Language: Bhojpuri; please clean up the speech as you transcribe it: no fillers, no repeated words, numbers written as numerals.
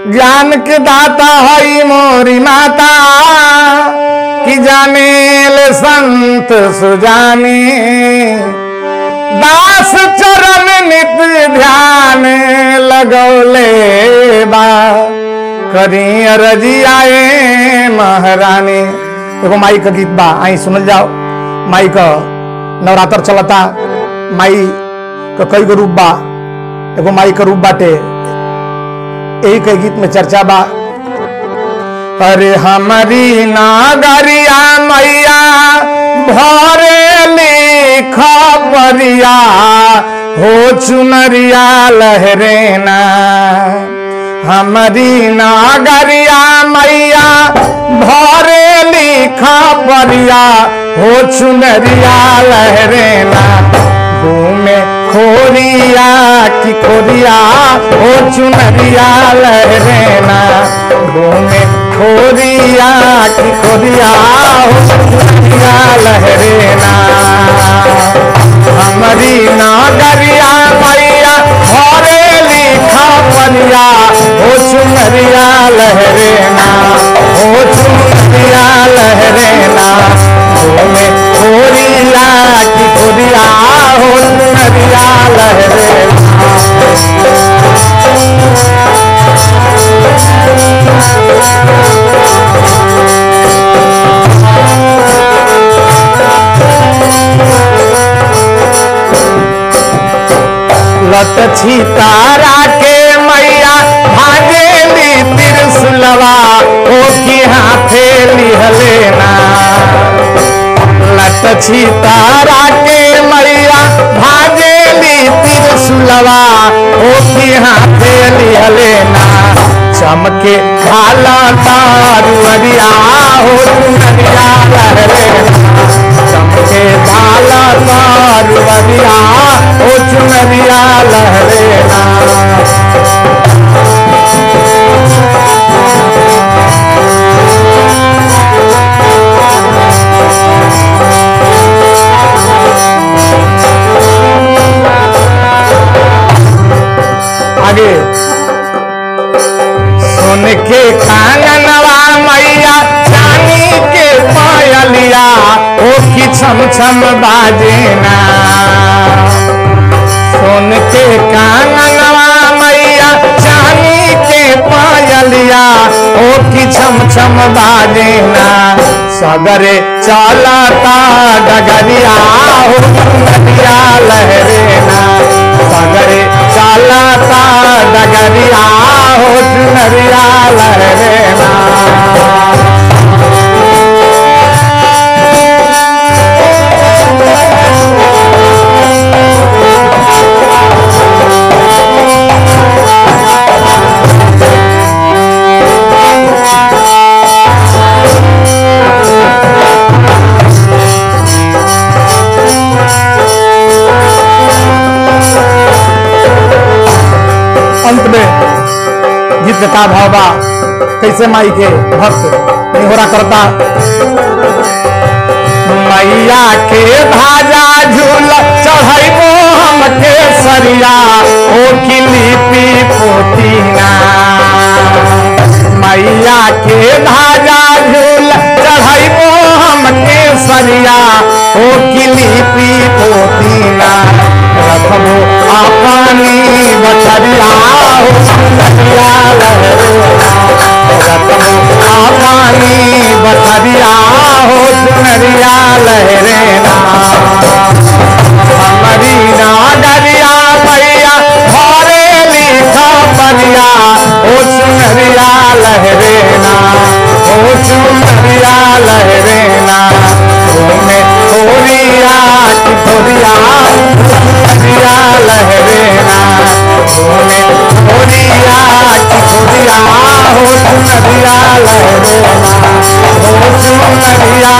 ज्ञान के दाता हई मोरी माता कि जानेल संत सुजानी। दास चरण नित ध्यान लगौले बा करी अरजी आए महारानी। एगो माई का गीत बा, आई सुनल जाओ। माई का नवरात्र चलता, माई का कई गो रूप बा। एगो माई का रूप बाटे, यही के गीत में चर्चा बा। अरे हमारी नागरिया मैया भरे लिख परिया हो चुनरिया लहरे ना। हमारी नागरिया मैया भरे लिख परिया हो चुनरिया लहरे ना। घूमे खोरिया की खोरिया हो चुनरिया लहरे ना। घूमे खोरिया की खोरिया हो चुनरिया लहरे ना। हमारी नागरिया मैया भरे लिखा परिया हो चुनरिया लहरे ना। हो चुनरिया लहरे ना। घूमे खोरिया की खोरिया हो चुनरिया लहरे ना। लत छितारा के मैया भागेली त्रिशूलवा ओ की हाथे लिहलेना। लत छितारा के मैया भागेली त्रिशूलवा ओ की हाथे लिहलेना। चमके भाला तारुअरिया हो चुनरिया लहरेना। चमके भाला तारुअरिया हो चुनरिया लहरेना। आगे सोन के कांगनवा मैया चांदी के पायलिया ओ की छम छम बाजेना। सोन के कांगनवा मैया चांदी के पायलिया ओ की छम छम बाजेना। सगरे चलता डगरिया हो चुनरिया लहरेना। सगरे चलता डगरिया हो चुनरिया लहरेना। अंत में गीत का भाव बा, कैसे माई के भक्त निहोरा करता। मैया के भाजा झूल चढ़ैबो हम के सरिया ओ की लिपि पोतीना। मैया के भाजा झूल चढ़ैबो हम के सरिया ओ की लिपि पोतीना। रखबो अपनी बछरिया हो चुनरिया लहरेना। रखबो अपनी बछरिया हो चुनरिया लहरेना। हमारी नागरिया मैया भरे लिखा परिया हो चुनरिया लहरेना। हो चुनरिया लहरेना। घूमे खोरिया की खोरिया चुनरिया लहरेना। घूमे खोरिया की खोरिया हो चुनरिया लहरेना। हो चुनरिया